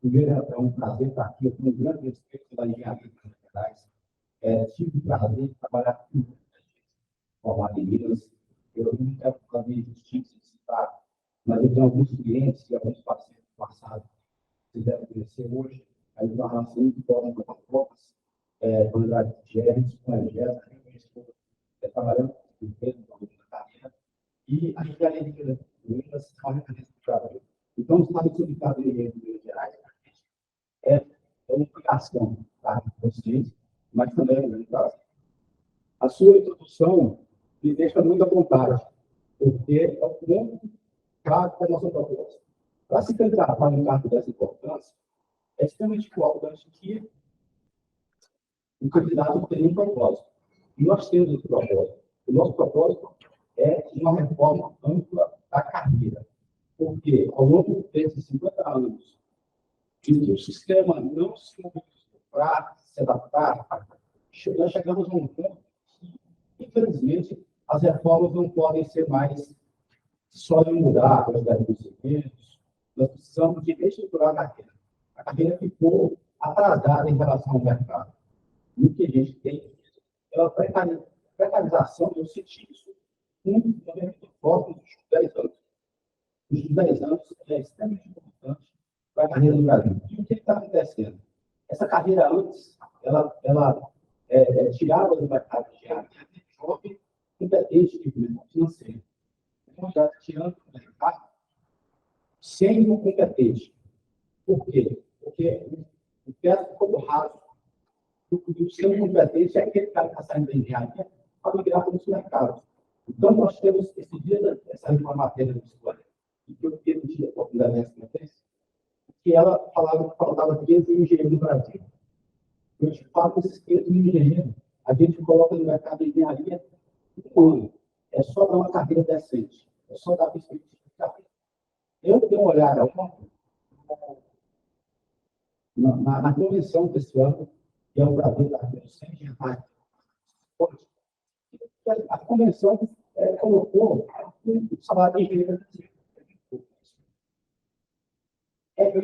Primeiro, é um prazer estar aqui. Eu tenho um grande respeito da engenharia de Minas Gerais. Tive o prazer de trabalhar com muita gente formada em Minas. Eu não quero fazer justiça de citar, mas eu tenho alguns clientes e alguns pacientes do passado que vocês devem conhecer hoje. Aí, uma relação muito forte com as provas, com Andrade Gérez, com a Angélica, trabalhando com o Pedro, na carreira. E a engenharia de Minas é uma referência do Brasil. Então, os Estados Unidos de Minas Gerais é uma obrigação para vocês, mas também é um prazer. A sua introdução me deixa muito à vontade, porque é o ponto claro da nossa proposta. Para se candidatar num cargo dessa importância, é extremamente importante que o candidato tenha um propósito. E nós temos esse propósito. O nosso propósito é uma reforma ampla da carreira. Porque, ao longo desses 50 anos, que o sistema não se mobilizou para se adaptar, nós chegamos a um ponto que, infelizmente, as reformas não podem ser mais só de mudar a quantidade dos segmentos. Nós precisamos de reestruturar a carreira. A carreira ficou atrasada em relação ao mercado. E o que a gente tem é a precarização, eu senti isso muito forte nos últimos 10 anos. Nos últimos 10 anos é extremamente importante para a carreira do Brasil. E o que está acontecendo? Essa carreira antes, ela tirava do mercado de área jovem, competente de mercado financeiro. Então, já tirando do mercado, sem o competente. Por quê? Porque o teto ficou raso. O seu competente é aquele cara que está saindo da engenharia para migrar para os mercados. Então, nós temos esse dia, essa matéria da história, e que eu tive a oportunidade nessa matéria, que ela falava que faltava 15 engenheiros no Brasil. Eu te falo com esses 15 engenheiros, a gente coloca no mercado de engenharia um ano. É só dar uma carreira decente. É só dar perspectiva de carreira. Eu dei uma olhada na convenção desse ano, que é o Brasil da Convenção de a convenção colocou o salário de engenheiro. Então,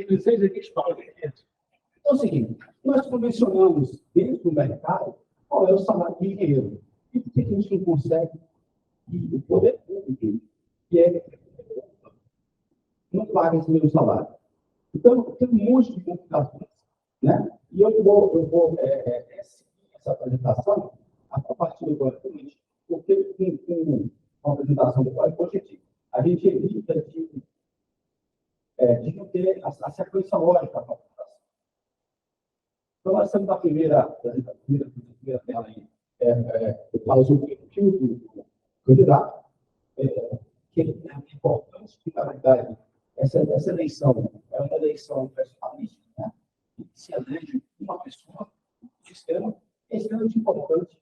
é o seguinte, nós convencionamos dentro do mercado qual é o salário de engenheiro. E por que a gente não consegue? E o poder público, que não paga esse mesmo salário. Então, tem um monte de complicações. Né? E eu vou seguir essa apresentação a partir do PowerPoint, porque com a apresentação do PowerPoint, a gente evita de não ter a sequência lógica da apresentação. Então, nós temos a primeira tela aí, eu falo sobre o perfil do candidato, que é importante que, na verdade, essa eleição é uma eleição personalista, né? Se elege uma pessoa, o sistema é extremamente importante.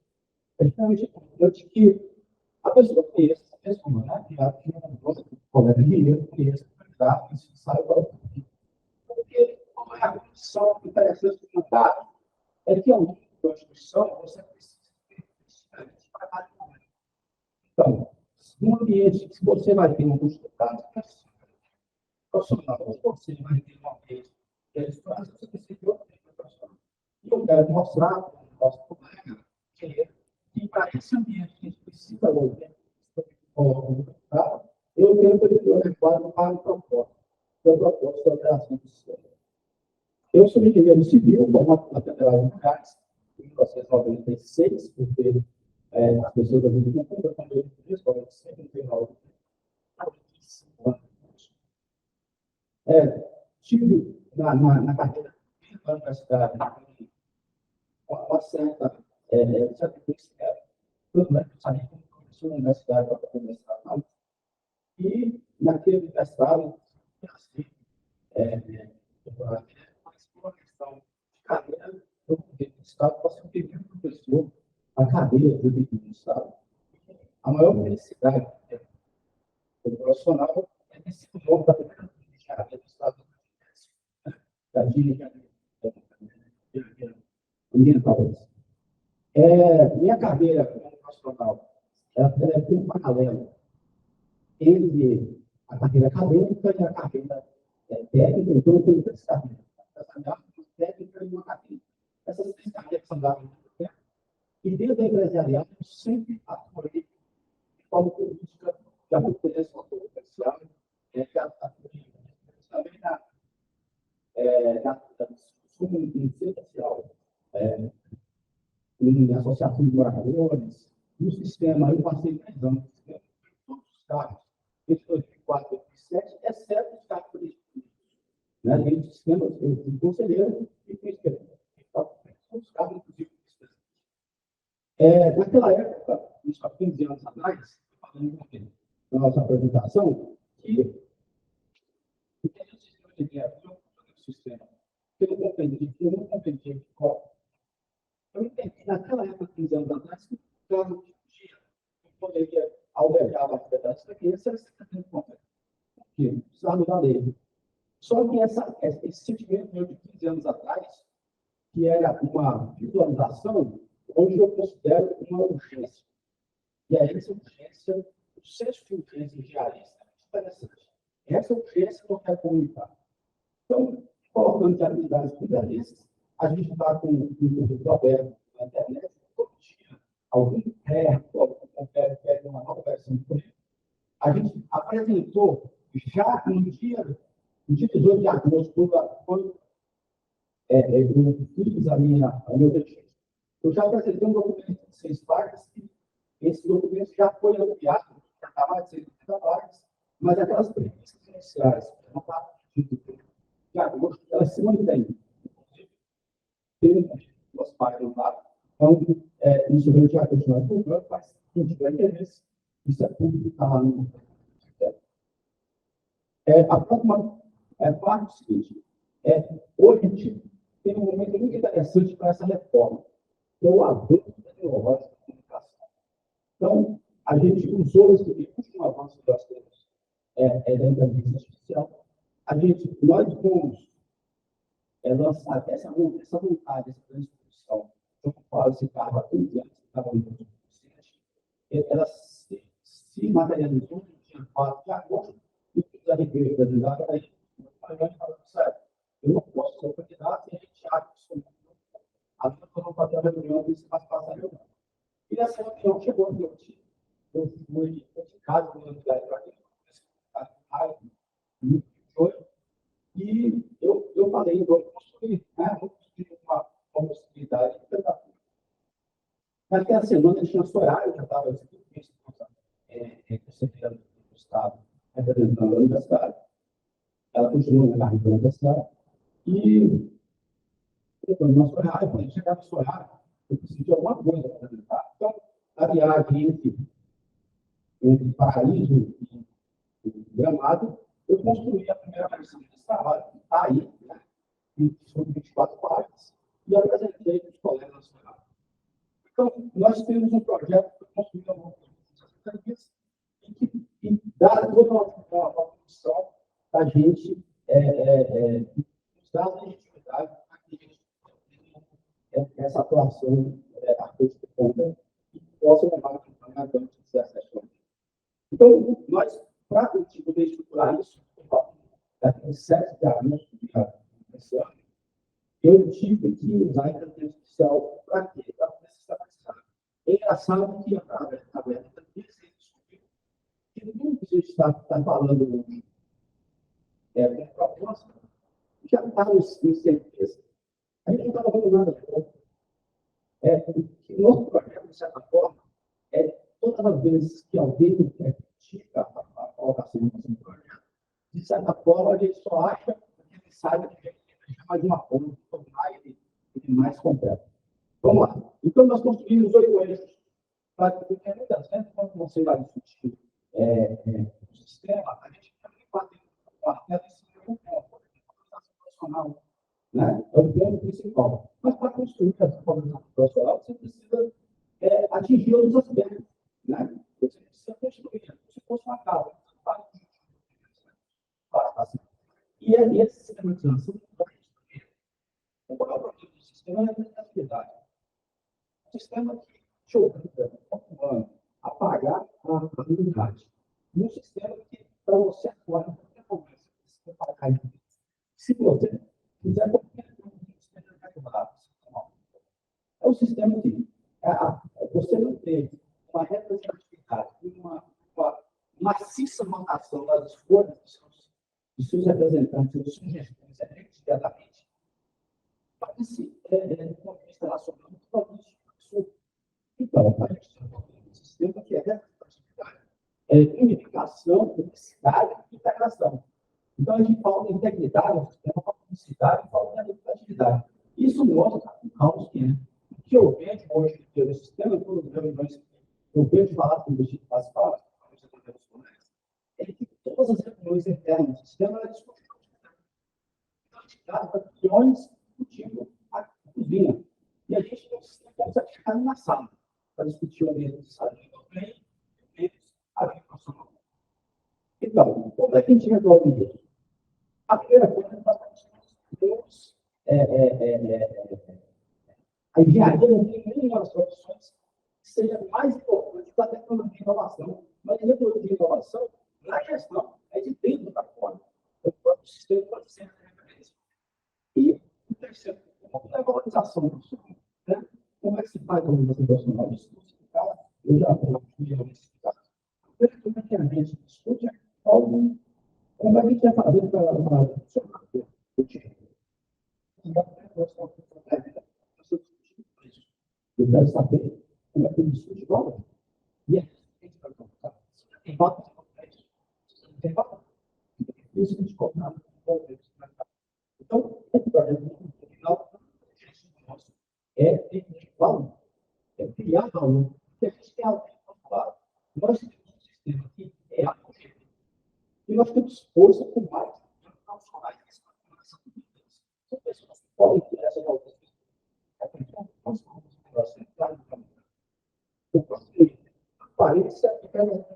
É extremamente importante que a pessoa conheça essa pessoa, né? Que não gosta do colega de dinheiro, conheça o candidato, que saiba qual é o perfil. Porque a condição interessante do mandato é que, ao longo da Constituição, você precisa ter especialistas para cada momento. Então, num ambiente que você vai ter um consultado profissional, você vai ter um ambiente que é você precisa de outro tipo de profissional. E eu quero mostrar para o nosso colega que para esse ambiente que a gente precisa ouvir, eu tenho um período adequado para o propósito. O propósito da operação do sistema. Eu sou engenheiro civil, formado na Federal de Goiás, em 1996, porque as pessoas da vida não compram quando eu fiz, quando eu sempre tenho aula. Tive na carreira da universidade uma certa conhecimento, tanto é que eu saí como professor na universidade para começar. E naquele mestrado, mas por uma questão de carreira, eu mudei para o Estado, passei um período professor na cadeia do Estado. A maior felicidade do profissional é ter sido novo da primeira engenharia do Estado da engenharia ambiental. Minha carreira como profissional, ela tem um paralelo entre a carreira acadêmica e a carreira técnica, então eu tenho três carreiras. Uma técnica e uma carreira. Essas três carreiras são dadas no tempo. E dentro da empresarial, eu sempre atuei de forma política, já acontece com a comercial, já atuei também na discussão social, em associação de moradores, no sistema, eu passei 10 anos no sistema, todos os cargos, entre 2004 e 2007, exceto os cargos políticos. Né? Dentro do sistema, eu fui conselheiro e fui todos os cargos, inclusive, naquela época, isso há 15 anos atrás, falando na nossa apresentação, que o sistema de guerra, o sistema, eu não compreendi eu entendi naquela época, 15 anos atrás, que o carro de dia poderia albergar a atividade da criança, era 70 pontos. Porque precisava mudar a lei. Só que esse sentimento meu de 15 anos atrás, que era uma visualização, hoje eu considero uma urgência. E aí, essa urgência, o senso de urgência diarista, é interessante. Essa urgência eu quero comunicar. Então, colocando de habilidades diaristas, a gente está com um currículo aberto na internet, todo dia, algum pede uma nova versão do currículo. A gente apresentou já no dia 18 de agosto, quando eu fiz o meu registro. Eu já apresentei um documento de 6 páginas, e esse documento já foi enviado, já estava de 60 páginas, mas aquelas premissas iniciais, não está de agosto, elas se mantêm. Tem duas páginas lá. Então, isso a gente vai continuar divulgando, mas quem tiver interesse, isso é público, está lá no. A próxima parte é o seguinte: hoje a gente tem um momento muito interessante para essa reforma, que é o avanço tecnológico da comunicação. Então, a gente usou esse último avanço que nós temos da inteligência artificial. Nós fomos lançar essa vontade, essa transformação. Eu falo esse carro há 15 anos, que estava no ela se materializou no dia 4 de agosto, e precisa de credibilidade. Aí, eu não posso ser candidato e a gente acha que sou a gente não fazer a reunião e se passar a reunião. E nessa reunião chegou a meu time. Eu fui de casa, na unidade para quem e eu falei, vou construir uma possibilidade de tentar. Naquela semana eu tinha Soraya, já estava conselheira do Estado, representando a universidade. Ela continuou na carreira da universidade. E depois na Soraya, quando chegar na Soraya, eu preciso de alguma coisa para apresentar. Então, a viagem entre Paraíso e Gramado, eu construí a primeira versão desse trabalho, que está aí, né? São 24 páginas, e apresentei para os colegas nacionais. Então, nós temos um projeto que construímos a mão e dá toda uma função da gente nos dar a legitimidade para que a gente tenha essa atuação artística conta e possa levar a campanha adiante de 17 anos. Então, nós, para poder estruturar isso, daqui a 7 de agosto desse ano, eu tive que usar a inteligência artificial para quê? Para sistematizar. É engraçado que a verdade que tudo que a gente está falando hoje com proposta já está no certeza. A gente não está falando nada de novo. Nosso projeto, de certa forma, todas as vezes que alguém critica a colocação do projeto, de certa forma, a gente só acha que ele sabe que ele chama de uma forma de tornar ele mais completo. Vamos lá. Então, nós construímos 8 eixos para que, muitas vezes, quando você vai discutir o sistema, a gente também parte do martelo em cima do ponto, profissional, né? É o ponto principal. Mas, para construir essa formação profissional, você precisa atingir outros aspectos, né? Você precisa construir, como se fosse uma casa. E esse sistema de transição, qual é o problema do sistema? É a representatividade. O sistema que te obriga a pagar a unidade. E um sistema que, para você atuar, não tem como você pagar a unidade. Se você quiser qualquer é o sistema que você não tem uma representatividade, uma maciça votação das escolhas dos seus representantes, dos seus gestores, imediatamente, parece, do ponto de vista nacional, totalmente absurdo. Então, a gente tem um sistema que é representatividade, unificação, publicidade e integração. Então, a gente fala de integridade, o sistema fala de publicidade, fala de representatividade. Isso mostra o caos que é. O que eu vejo hoje no sistema, eu vejo falar com o Chico Pascoal, é que todas as reuniões internas do sistema eram discutidas. Então, a gente gasta milhões discutindo a cozinha. E a gente não consegue ficar na sala para discutir o mesmo salário do bem e a agricultura. Então, como é que a gente resolve isso? A primeira coisa é que nós temos a engenharia não tem nenhuma das profissões que seja mais importante da tecnologia e inovação. Mas a tecnologia e inovação, na gestão, é de dentro da fora. O próprio sistema pode ser a referência. E o terceiro, a valorização do estudo. Né? Como é que se faz a valorização profissional do estudo? Eu já vou explicar. Como é que a gente discute algo, como a gente vai fazer para o time? Eu quero saber como é que ele discute bola. E é isso que tem voto, não tem voto. Isso que a gente coloca. Então, o projeto final é criar valor. Porque a gente tem algo claro. Nós temos um sistema que é acogedor. E nós temos força com mais profissionais são pessoas que podem ter essa valorização. Nós vamos centrar no caminho. O próximo aparência e cada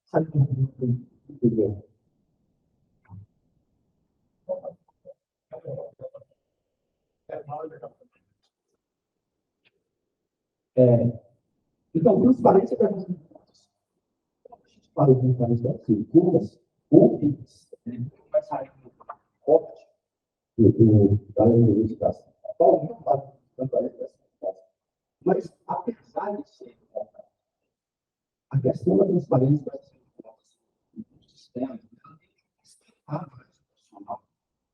sabe como então, transparência para as empresas. Quando a gente fala de transparência das figuras públicas, vai sair do corte da legislação. Não fala de transparência das empresas. Mas, apesar de ser a questão da transparência vai ser do sistema,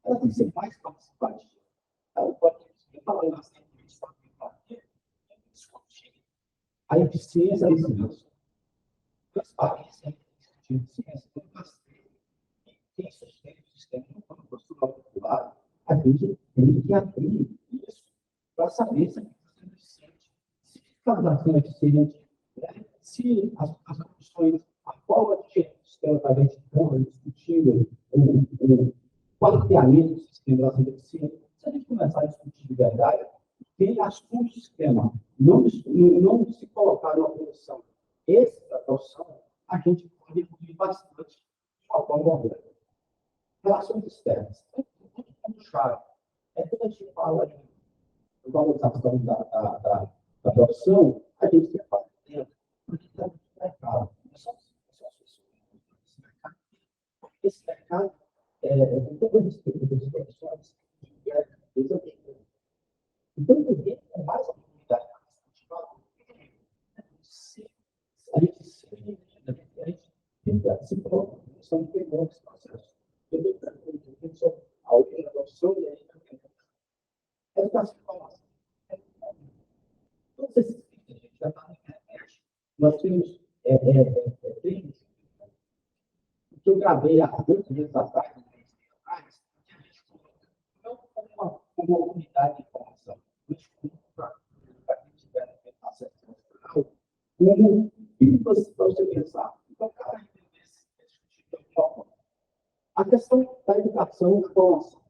ela tem que ser mais participativa. Ela pode falar bastante disso, discutir a eficiência desse uso. Transparência, eficiência, quem sustenta o sistema no profissional popular, a gente tem que abrir isso para saber se a está sendo eficiente, se está sendo eficiente, se as opções, a forma de sistema está discutindo o qualifiamento do sistema está sendo eficiente. Se a gente começar a discutir de verdade, quem assume o sistema não se colocar numa posição extra da opção, a gente pode evoluir bastante de uma forma orgânica. Relações externas. Muito ponto-chave. Quando a gente fala de valorização da profissão, a gente tem que fazer tempo. Porque está muito mercado. Esse mercado, com todo o respeito das profissões, então, ninguém tem mais oportunidade para discutir. A gente se coloca na posição de pegar esse processo. Eu tenho que a outra profissão e aí a educação de formação. Todos esses tipos a gente já está na internet. Nós temos treinos que eu gravei há 8 meses atrás, que a gente não como uma unidade de informação, mas como para quem tiver acesso profissional, como pílulas para você pensar. Então, cada entender esse tipo de forma. A questão da educação e formação.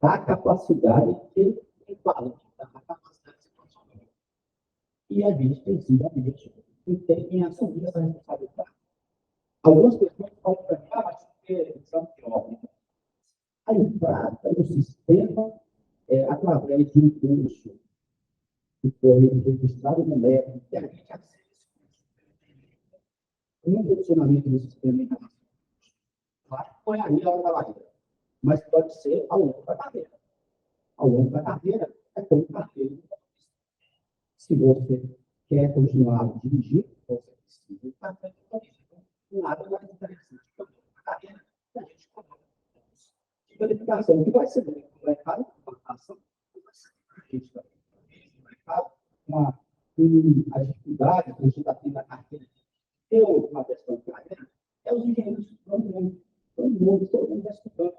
A capacidade de fala, a capacidade de se transformar. E a gente precisa em assumir essa responsabilidade. Algumas pessoas falam para mim, mas são teóricas. A entrada no sistema através de um curso que foi registrado no MEC, que a gente acessa esse curso. Um funcionamento do sistema Claro que foi ali a hora da barreira. Mas pode ser ao longo da carreira. Ao longo da carreira, é como carreira. Se você quer continuar dirigindo, você precisa de carteira de motorista. Então, nada mais interessante que a carreira que a gente coloca. De verificação, que vai ser no mercado, implantação, que vai ser a gente também no mercado, a dificuldade que a gente está tendo na carteira de ter uma questão de carreira, é os engenheiros estudando muito. Todo mundo está estudando.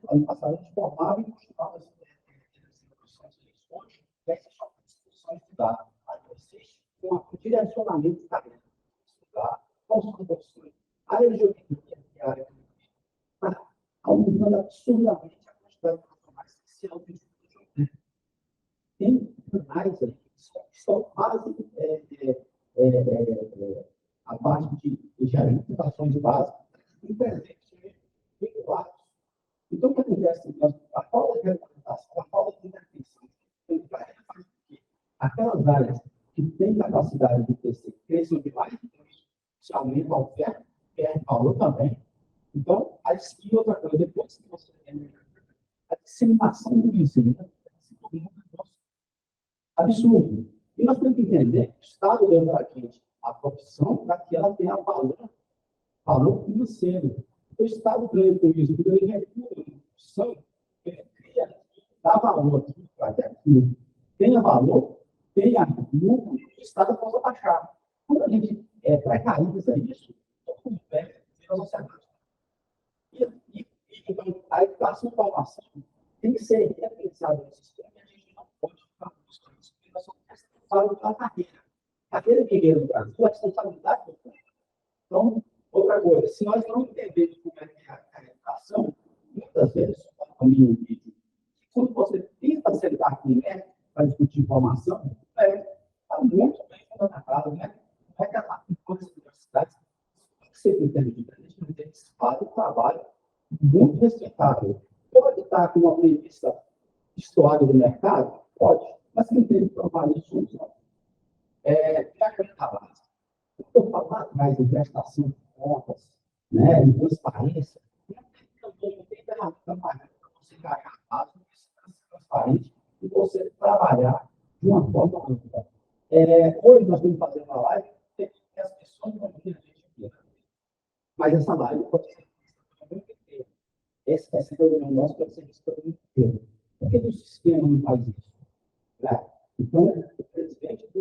Ano passado, a gente formava e continuava as discussões de eleições, essas são discussões de dados. Aí vocês, com o direcionamento de carreira, estudar, quais são as opções. A área de geometria, que é a área que está aumentando absurdamente a quantidade de profissionais que se autodiscutem. Tem mais aí, que são quase a parte de engenharia de computações de base, e presentes vinculados. Então, o que acontece? A falta de regulamentação, a falta de intervenção, aquelas áreas que têm capacidade de crescer, cresçam demais, então isso aumenta a oferta, perde valor também. Então, e outra coisa, depois que você tem a disseminação do ensino, absurdo. E nós temos que entender que o Estado deu para a gente a profissão para que ela tenha valor financeiro. O Estado ganha com isso, porque ele recua a profissão, ele cria, dá valor para que aquilo tenha valor, tenha lucro, o Estado possa baixar. Quando a gente precariza isso, todo mundo perde a sociedade. Então, a educação e a formação tem que ser repensada no sistema e a gente não pode ficar buscando isso, porque nós somos responsáveis pela carreira. A carreira guerreira do Brasil é a responsabilidade do povo. Então, outra coisa, se nós não entendermos como é que é a educação, muitas vezes, quando você tenta sentar com o médico para discutir informação, está muito bem fundamentado, né? Não é que as universidades têm que ser inteligentes, a gente não tem que fazer um trabalho muito respeitável. Pode estar com uma premissa histórica do mercado? Pode, mas quem tem que provar isso somos nós. Já que eu estava estou falando mais de prestação de contas, né, de transparência, também não tem ferramenta para você ganhar a base de transparência e você trabalhar de uma forma ampla. Hoje nós estamos fazendo uma live que as pessoas não têm a gente aqui. Mas essa live pode ser vista pelo mundo inteiro. Essa reunião nossa pode ser vista pelo mundo inteiro. Por que o sistema não faz isso? Né? Então, o presidente do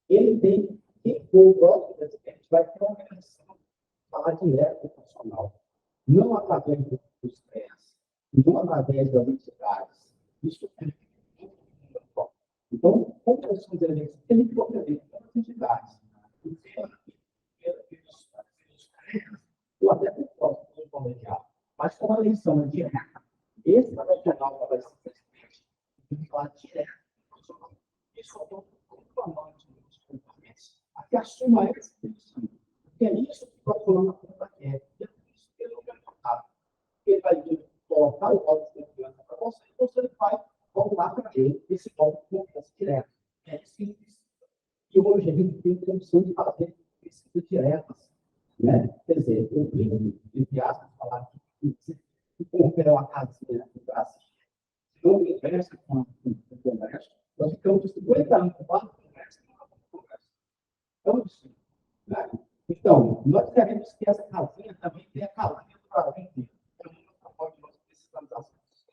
ele tem que, o próximo presidente vai ter uma organização falar direto com o profissional, não através dos CREAS, não através das entidades. Isso é muito bom. Então, como nós somos eleitos, tem que oferecer para as entidades, pelos CREAS, ou até pelo próprio colegiado. Mas como a eleição é direta, esse profissional vai ser presidente, tem que falar direto com o profissional. Isso é um pouco que assuma essa posição. Porque é isso que o profissional na conta quer. É isso que ele vai colocar. Ele vai colocar o voto de confiança para você e você vai voltar para ele esse voto de confiança direto. É isso que ele precisa. E hoje a gente tem condição de fazer visitas diretas. Né? Quer dizer, eu digo, entre aspas, falar que confere uma casinha para assistir. Se não conversa com o Congresso, nós ficamos 50 anos com o Congresso. Então, nós queremos que essa casinha também tenha casinha do Brasil inteiro. É uma proposta que nós precisamos assistir.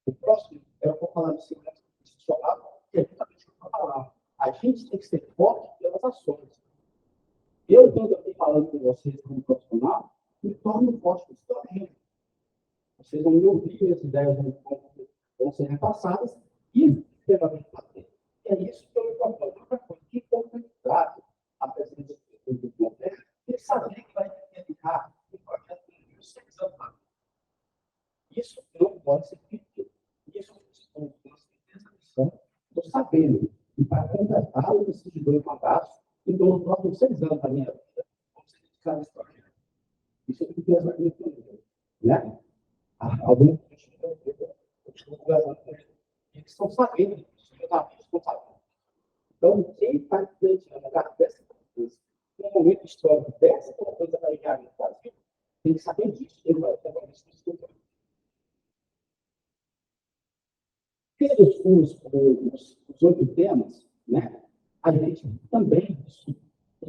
O próximo, eu vou falar de segurança institucional, que é justamente o que eu falava. A gente tem que ser forte pelas ações. Eu, quando eu estou falando com vocês como profissional, me torno forte por isso. Vocês vão me ouvir, as ideias vão ser repassadas e extremamente fazer. É isso que eu me proponho. Outra coisa, que oportunidade a presidência do governo, ele sabia que vai ficar um projeto de 1.6 anos. Isso não pode ser feito. Isso nós temos essa missão, estou sabendo, e para completar o preciso de 2 mandatos, então, nos próximos 6 anos da minha vida, vamos ser dedicados a esse projeto. Isso é o que pensa na minha família. Né? Alguns eles estão sabendo disso, meus amigos estão sabendo. Então, quem está influenciando a cabeça momento histórico dessa coisa da engenharia no Brasil, tem que saber disso. Ele vai ter isso no estudo. Pelos os 8 temas, né, a gente também, se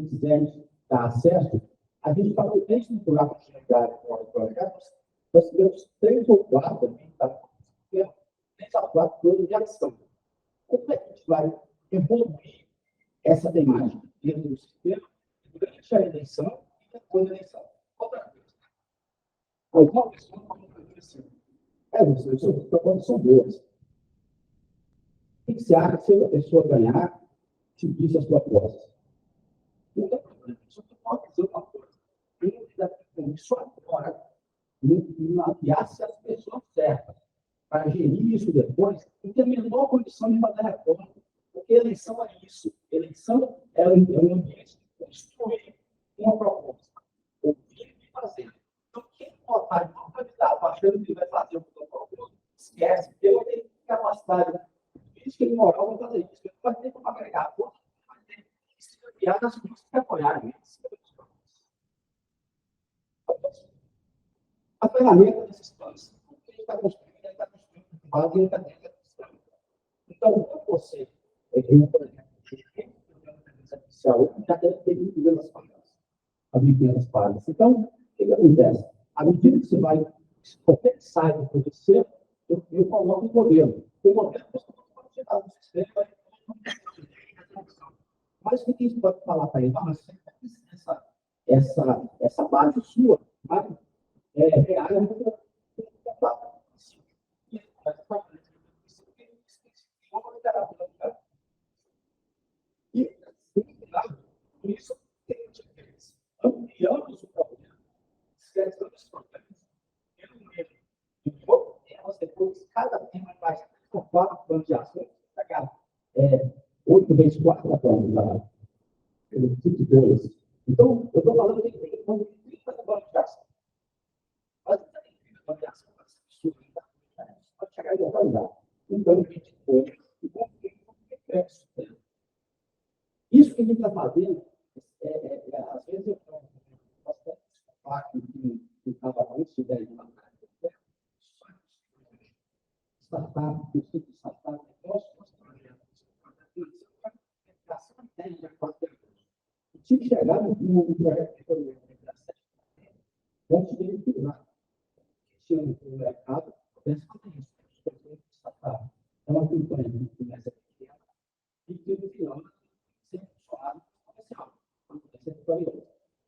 quisermos dar acesso, a gente está no texto natural para chegar ao nós temos 3 ou 4 aqui, tá? 3 ou 4 planos de ação. Como é que a gente vai evoluir essa temática dentro do sistema durante a eleição e depois da eleição? Outra coisa. Alguma pessoa pode fazer assim. As propostas são boas. O que você acha que se a pessoa ganhar, te diz as propostas? Não tem problema. Só que pode dizer uma coisa. Tem que dar isso agora. Não aviasse as pessoas certas para gerir isso depois, não tem a menor condição de fazer reforma. Porque eleição é isso. Eleição é um ambiente de construir uma proposta. Ouvir e fazer. Então, quem votar de um candidato achando que vai fazer o que eu proposto, esquece. Porque eu tenho capacidade física e moral para fazer isso. Ele vai ter como agregar a força, vai ter que se enviar nas pessoas que apoiarem isso. A ferramenta desses planos. O que ele está construindo, ele está construindo base em cadeia. Então, quando você tem, por exemplo, artificial, já deve ter 1.500 páginas. A 1.500 páginas. Então, o que acontece? À medida que você vai, qualquer site acontecer, eu coloco um modelo. O modelo você pode tirar do sistema, mas o que isso pode falar para ele? Essa base sua, sabe? Real muito e isso tem diferença. Ampliamos o problema, esquecemos os problemas, elas depois, cada tema vai com 4 planos de ações, pegar 8 vezes 4 planos, tipo de coisas. Então, eu estou falando que tem 30 planos de ação. Mas não tem 30 planos de ação para ser absurdo, pode chegar em outro lugar. Então, a gente foi e conflito complexo. Isso que a gente está fazendo, às vezes eu estou bastante desculpado que estava antes de 10 anos. Startup, eu de startup, negócios, projetos, educação técnica, 4 anos. Tinha que chegar no projeto de economia, antes de ele virar. Tinha um mercado, pensa que isso, startup. É uma companhia que começa pequena e que no final sempre funcionário comercial.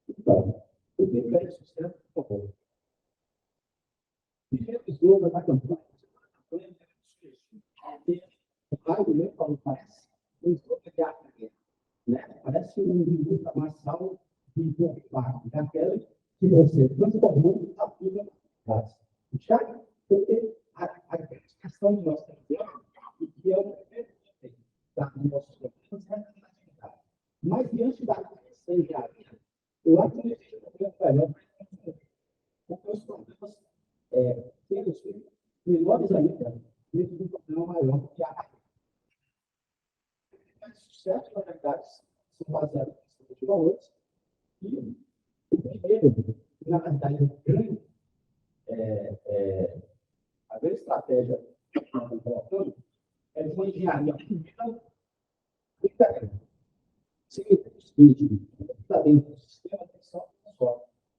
Então, o que é sucesso, por favor. E revisou da campanha. O pai do meu falou, parece um jogo de arte, né? Parece um livro marcial de Bonfá, daquela que você transformou a vida faz. Já porque a questão de nós temos e que é o primeiro da nossa atividade. Mas diante da crescente engenharia, eu acho que existe um problema melhor, porque os problemas temos menores ainda dentro do problema maior que a sucesso, na verdade, são baseados em valores. E o primeiro, na verdade, a grande estratégia que nós estamos colocando é de uma engenharia muito grande. Seguinte, está dentro do sistema de só.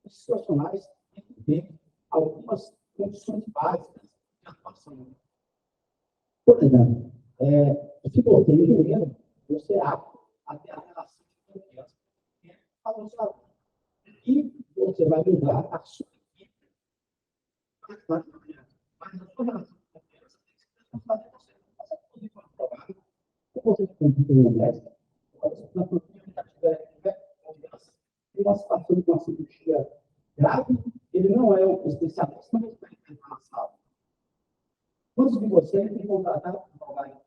Os profissionais têm que ter algumas condições básicas de atuação. Por exemplo, se você é engenheiro, você é apto a ter a relação de confiança com os alunos. E você vai mudar a sua equipe. Mas a sua relação de confiança tem que ser transformada em você. Você pode comprovar que você tem uma mestre, na oportunidade de confiança, em uma situação de uma cirurgia grave, ele não é um especialista, mas ele está em uma sala. Quantos de vocês têm contratado um trabalho de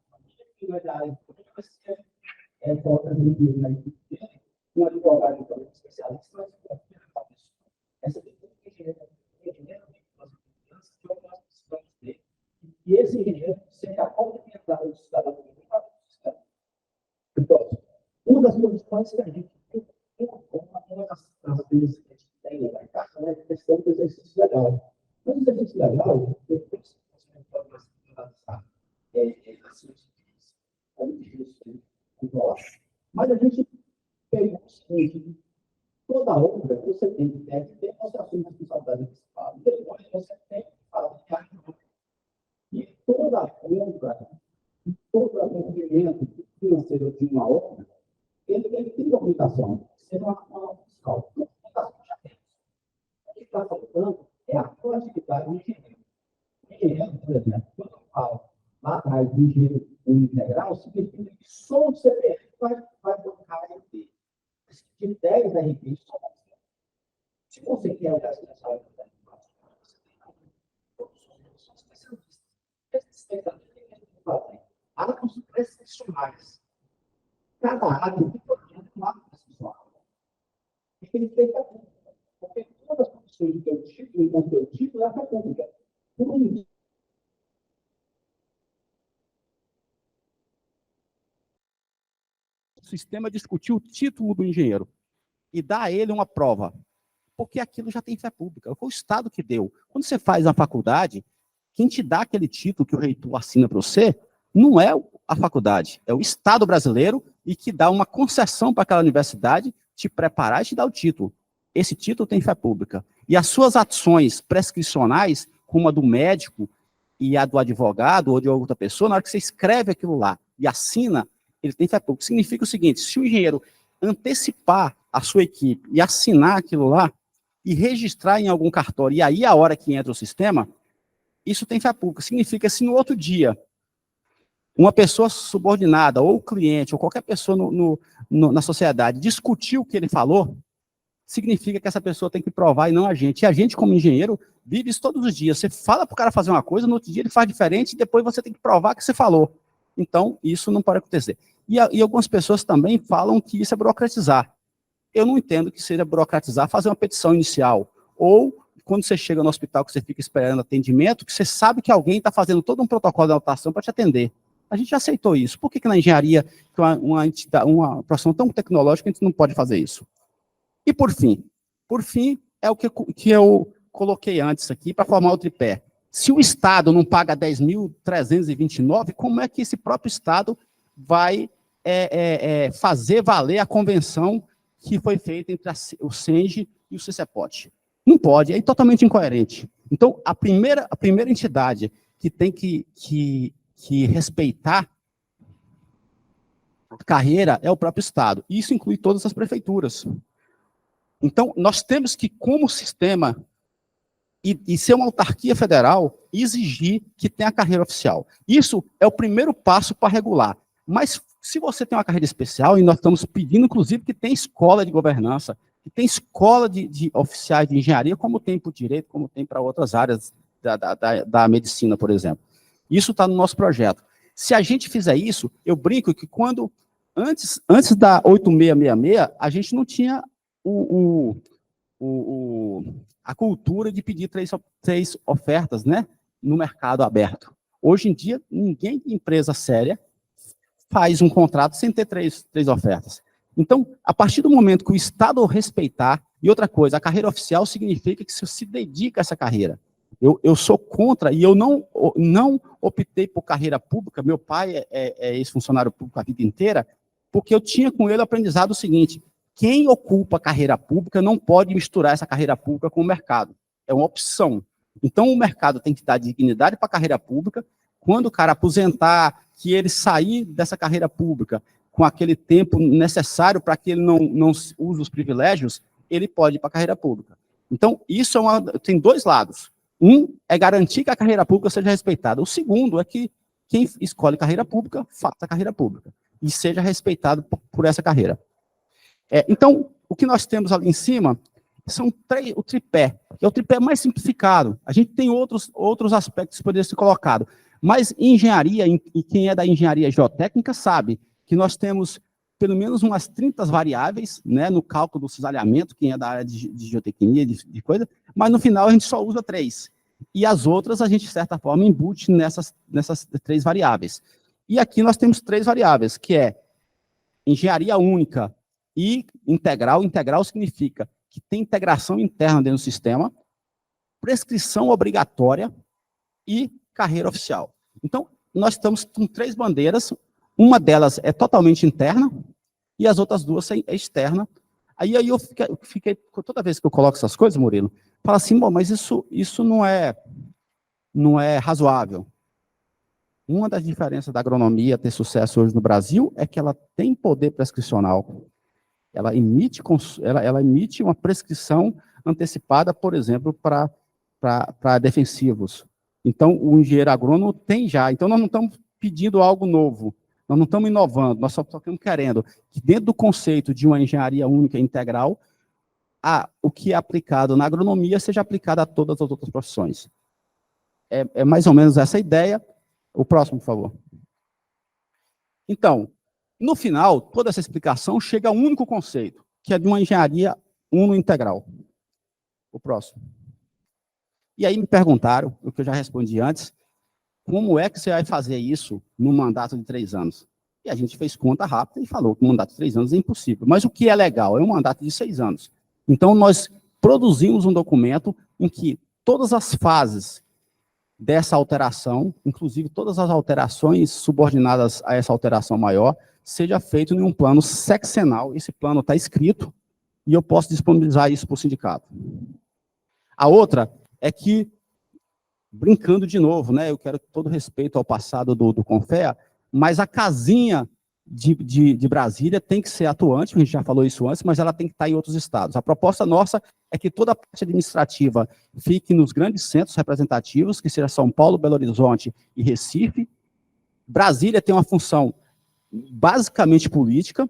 família que não é da área de família, mas que coloca na equipe dele, um advogado especialista, mas confia na pessoa. Essa pessoa que engenheiro tem que fazer confiança, que nós precisamos ter, e esse engenheiro seja complementar o cidadão do sistema. Então, Uma das condições que a gente uma das coisas que a gente tem na carta é a questão do exercício legal. Mas o exercício legal, depois que você pode analisar é muito difícil controlar. Mas a gente pegou o seguinte: toda obra você tem que ter demonstração de responsabilidade principal. Depois você tem que fazer e toda obra, todo movimento financeiro de uma obra, ele tem documentação. Seja uma fiscal. Documentação já tem. O que está faltando é a proatividade do engenheiro. O engenheiro, por exemplo, quando eu falo lá atrás do engenheiro integral, significa que só o CPF vai bancar a RP. De 10 RP, só você. Se você quer olhar essa área da você tem especialistas. Esses especialistas têm que fazer atos prescricionais. Cada ato tem um ato prescricional. E tem que ter porque todas as condições do teu título e do teu título é a pública. O sistema discutiu o título do engenheiro e dá a ele uma prova, porque aquilo já tem fé pública. Foi o Estado que deu. Quando você faz na faculdade, quem te dá aquele título que o reitor assina para você não é a faculdade, é o Estado brasileiro e que dá uma concessão para aquela universidade te preparar e te dar o título. Esse título tem fé pública. E as suas ações prescricionais, como a do médico e a do advogado ou de outra pessoa, na hora que você escreve aquilo lá e assina, ele tem fé pública. Significa o seguinte: se o engenheiro antecipar a sua equipe e assinar aquilo lá e registrar em algum cartório, e aí a hora que entra o sistema, isso tem fé pública. Significa se no outro dia uma pessoa subordinada, ou o cliente, ou qualquer pessoa na sociedade discutir o que ele falou, significa que essa pessoa tem que provar e não a gente. E a gente, como engenheiro, vive isso todos os dias. Você fala para o cara fazer uma coisa, no outro dia ele faz diferente, e depois você tem que provar que você falou. Então, isso não pode acontecer. E algumas pessoas também falam que isso é burocratizar. Eu não entendo que seja burocratizar fazer uma petição inicial. Ou, quando você chega no hospital, que você fica esperando atendimento, que você sabe que alguém está fazendo todo um protocolo de anotação para te atender. A gente já aceitou isso. Por que na engenharia, que é uma profissão tão tecnológica, a gente não pode fazer isso? E por fim é o que eu coloquei antes aqui para formar o tripé. Se o Estado não paga 10.329, como é que esse próprio Estado vai fazer valer a convenção que foi feita entre o SENGE e o CCPOT? Não pode, é totalmente incoerente. Então, a primeira entidade que tem que respeitar a carreira é o próprio Estado. E isso inclui todas as prefeituras. Então, nós temos que, como sistema, e ser uma autarquia federal, exigir que tenha a carreira oficial. Isso é o primeiro passo para regular. Mas, se você tem uma carreira especial, e nós estamos pedindo, inclusive, que tenha escola de governança, que tenha escola de oficiais de engenharia, como tem para o direito, como tem para outras áreas da medicina, por exemplo. Isso está no nosso projeto. Se a gente fizer isso, eu brinco que antes da 8666, a gente não tinha a cultura de pedir três ofertas, né, no mercado aberto. Hoje em dia, ninguém de empresa séria faz um contrato sem ter três ofertas. Então, a partir do momento que o Estado respeitar, e outra coisa, a carreira oficial significa que você se dedica a essa carreira. Eu sou contra, e eu não optei por carreira pública, meu pai é ex-funcionário público a vida inteira, porque eu tinha com ele o aprendizado o seguinte: quem ocupa a carreira pública não pode misturar essa carreira pública com o mercado. É uma opção. Então, o mercado tem que dar dignidade para a carreira pública. Quando o cara aposentar, que ele sair dessa carreira pública com aquele tempo necessário para que ele não use os privilégios, ele pode ir para a carreira pública. Então, isso tem dois lados. Um é garantir que a carreira pública seja respeitada. O segundo é que quem escolhe carreira pública, faça a carreira pública e seja respeitado por essa carreira. Então, o que nós temos ali em cima são o tripé, que é o tripé mais simplificado. A gente tem outros aspectos que poderiam ser colocados, mas em engenharia, e quem é da engenharia geotécnica sabe que nós temos pelo menos umas 30 variáveis, né, no cálculo do cisalhamento, quem é da área de geotecnia, de coisa, mas no final a gente só usa 3. E as outras a gente, de certa forma, embute nessas 3 variáveis. E aqui nós temos 3 variáveis, que é engenharia única e integral. Integral significa que tem integração interna dentro do sistema, prescrição obrigatória e carreira oficial. Então, nós estamos com 3 bandeiras, uma delas é totalmente interna e as outras 2 é externa. Aí eu fiquei, toda vez que eu coloco essas coisas, Murilo, falo assim, bom, mas isso não é razoável. Uma das diferenças da agronomia ter sucesso hoje no Brasil é que ela tem poder prescricional. Ela emite uma prescrição antecipada, por exemplo, para defensivos. Então, o engenheiro agrônomo tem já. Então, nós não estamos pedindo algo novo. Nós não estamos inovando. Nós só estamos querendo que, dentro do conceito de uma engenharia única integral, o que é aplicado na agronomia seja aplicado a todas as outras profissões. É mais ou menos essa a ideia. O próximo, por favor. Então, no final, toda essa explicação chega a um único conceito, que é de uma engenharia uno-integral. O próximo. E aí me perguntaram, o que eu já respondi antes, como é que você vai fazer isso num mandato de 3 anos? E a gente fez conta rápida e falou que um mandato de 3 anos é impossível. Mas o que é legal? É um mandato de 6 anos. Então, nós produzimos um documento em que todas as fases dessa alteração, inclusive todas as alterações subordinadas a essa alteração maior, seja feito em um plano sexenal. Esse plano está escrito e eu posso disponibilizar isso para o sindicato. A outra é que, brincando de novo, né, eu quero todo respeito ao passado do Confea, mas a casinha de Brasília tem que ser atuante, a gente já falou isso antes, mas ela tem que estar em outros estados. A proposta nossa é que toda a parte administrativa fique nos grandes centros representativos, que seja São Paulo, Belo Horizonte e Recife. Brasília tem uma função basicamente política,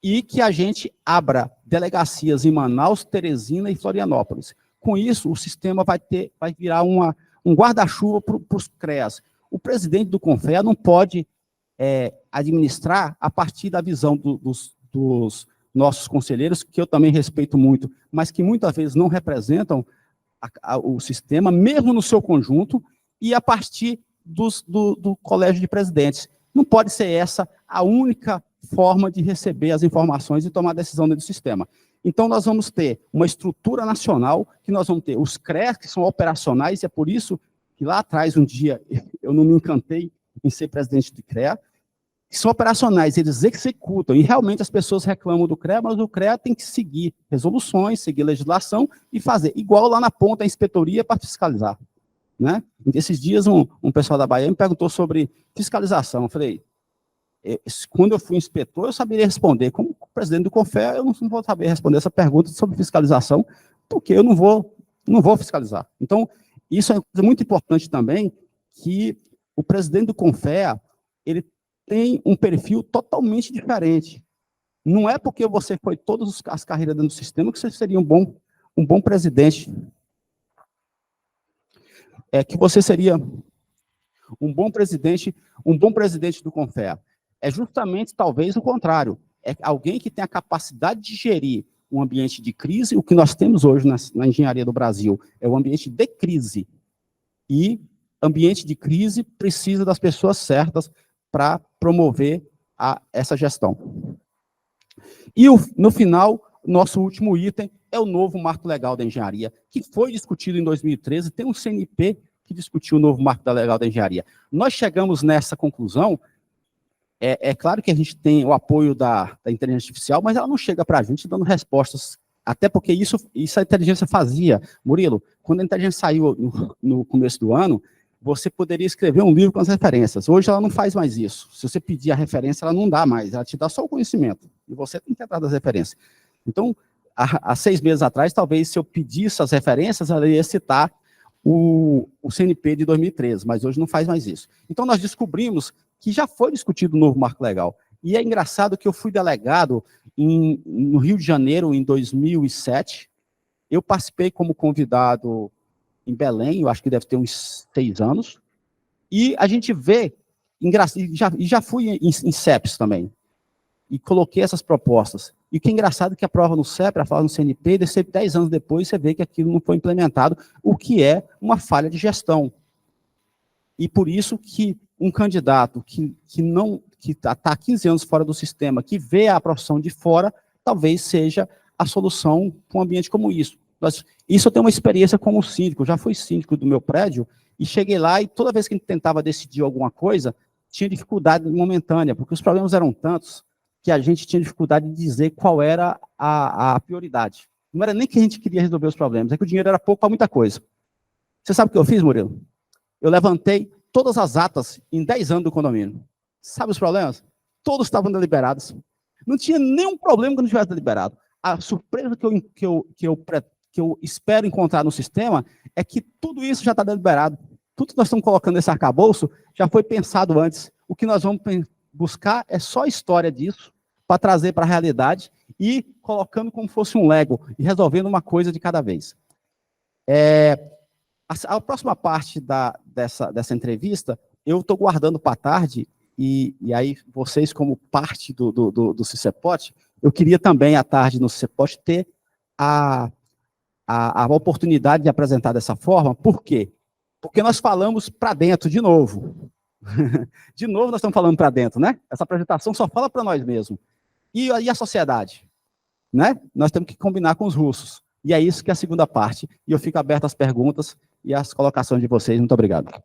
e que a gente abra delegacias em Manaus, Teresina e Florianópolis. Com isso, o sistema vai virar um guarda-chuva para os CREAs. O presidente do Confea não pode administrar a partir da visão dos nossos conselheiros, que eu também respeito muito, mas que muitas vezes não representam o sistema, mesmo no seu conjunto, e a partir do colégio de presidentes. Não pode ser essa a única forma de receber as informações e tomar decisão dentro do sistema. Então, nós vamos ter uma estrutura nacional, que nós vamos ter os CREAs, que são operacionais, e é por isso que lá atrás, um dia, eu não me encantei em ser presidente do CREA, que são operacionais, eles executam, e realmente as pessoas reclamam do CREA, mas o CREA tem que seguir resoluções, seguir legislação e fazer, igual lá na ponta a inspetoria para fiscalizar. Né? Esses dias, um pessoal da Bahia me perguntou sobre fiscalização. Eu falei, quando eu fui inspetor, eu saberia responder. Como presidente do Confea, eu não vou saber responder essa pergunta sobre fiscalização, porque eu não vou fiscalizar. Então, isso é uma coisa muito importante também, que o presidente do Confea, ele tem um perfil totalmente diferente. Não é porque você foi todas as carreiras dentro do sistema que você seria um bom presidente. É que você seria um bom presidente do Confea. É justamente, talvez, o contrário. É alguém que tem a capacidade de gerir um ambiente de crise. O que nós temos hoje na engenharia do Brasil é um ambiente de crise. E ambiente de crise precisa das pessoas certas para promover essa gestão. E, no final, nosso último item é o novo marco legal da engenharia, que foi discutido em 2013, tem um CNP que discutiu o novo marco legal da engenharia. Nós chegamos nessa conclusão, é claro que a gente tem o apoio da inteligência artificial, mas ela não chega para a gente dando respostas, até porque isso a inteligência fazia. Murilo, quando a inteligência saiu no começo do ano, você poderia escrever um livro com as referências. Hoje ela não faz mais isso. Se você pedir a referência, ela não dá mais, ela te dá só o conhecimento, e você tem que entrar das referências. Então, há 6 meses atrás, talvez, se eu pedisse as referências, ela ia citar o CNP de 2013, mas hoje não faz mais isso. Então, nós descobrimos que já foi discutido o novo marco legal. E é engraçado que eu fui delegado no Rio de Janeiro, em 2007. Eu participei como convidado em Belém, eu acho que deve ter uns 6 anos. E a gente vê, já fui em CEPs também, e coloquei essas propostas. E o que é engraçado é que a prova no CEP, a prova no CNP, 10 anos depois, você vê que aquilo não foi implementado, o que é uma falha de gestão. E por isso que um candidato que que está há 15 anos fora do sistema, que vê a profissão de fora, talvez seja a solução para um ambiente como isso. Isso eu tenho uma experiência como síndico, eu já fui síndico do meu prédio, e cheguei lá e toda vez que a gente tentava decidir alguma coisa, tinha dificuldade momentânea, porque os problemas eram tantos que a gente tinha dificuldade de dizer qual era a prioridade. Não era nem que a gente queria resolver os problemas, é que o dinheiro era pouco para muita coisa. Você sabe o que eu fiz, Murilo? Eu levantei todas as atas em 10 anos do condomínio. Sabe os problemas? Todos estavam deliberados. Não tinha nenhum problema que não tivesse deliberado. A surpresa que eu espero encontrar no sistema é que tudo isso já está deliberado. Tudo que nós estamos colocando nesse arcabouço já foi pensado antes. O que nós vamos buscar é só a história disso, para trazer para a realidade e colocando como fosse um Lego e resolvendo uma coisa de cada vez. A próxima parte dessa entrevista, eu estou guardando para a tarde, e aí vocês, como parte do CICEPOT, eu queria também, à tarde, no CICEPOT, ter a oportunidade de apresentar dessa forma. Por quê? Porque nós falamos para dentro, de novo. De novo nós estamos falando para dentro, né? Essa apresentação só fala para nós mesmos. E a sociedade? Né? Nós temos que combinar com os russos. E é isso que é a segunda parte. E eu fico aberto às perguntas e às colocações de vocês. Muito obrigado.